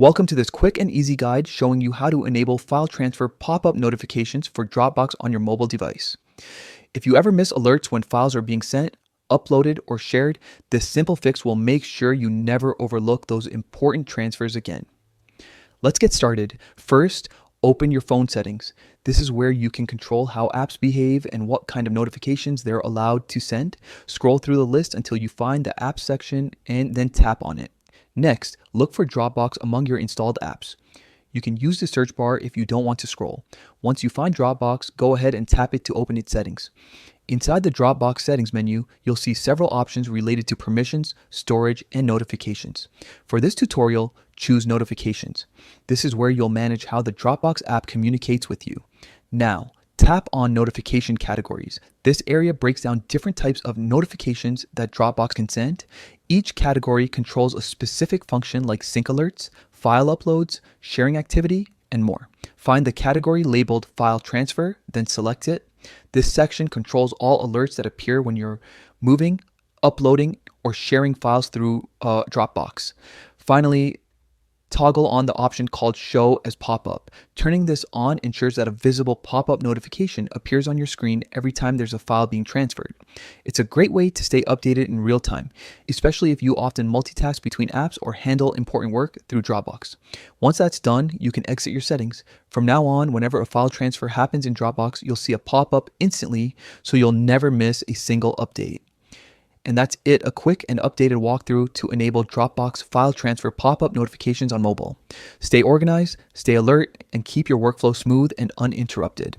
Welcome to this quick and easy guide showing you how to enable file transfer pop-up notifications for Dropbox on your mobile device. If you ever miss alerts when files are being sent, uploaded, or shared, this simple fix will make sure you never overlook those important transfers again. Let's get started. First, open your phone settings. This is where you can control how apps behave and what kind of notifications they're allowed to send. Scroll through the list until you find the apps section and then tap on it. Next, look for Dropbox among your installed apps. You can use the search bar if you don't want to scroll. Once you find Dropbox, go ahead and tap it to open its settings. Inside the Dropbox settings menu, you'll see several options related to permissions, storage, and notifications. For this tutorial, choose Notifications. This is where you'll manage how the Dropbox app communicates with you. Now, tap on Notification Categories. This area breaks down different types of notifications that Dropbox can send. Each category controls a specific function like sync alerts, file uploads, sharing activity, and more. Find the category labeled File Transfer, then select it. This section controls all alerts that appear when you're moving, uploading, or sharing files through Dropbox. Finally, toggle on the option called Show as Pop-up. Turning this on ensures that a visible pop-up notification appears on your screen every time there's a file being transferred. It's a great way to stay updated in real time, especially if you often multitask between apps or handle important work through Dropbox. Once that's done, you can exit your settings. From now on, whenever a file transfer happens in Dropbox, you'll see a pop-up instantly, so you'll never miss a single update. And that's it, a quick and updated walkthrough to enable Dropbox file transfer pop-up notifications on mobile. Stay organized, stay alert, and keep your workflow smooth and uninterrupted.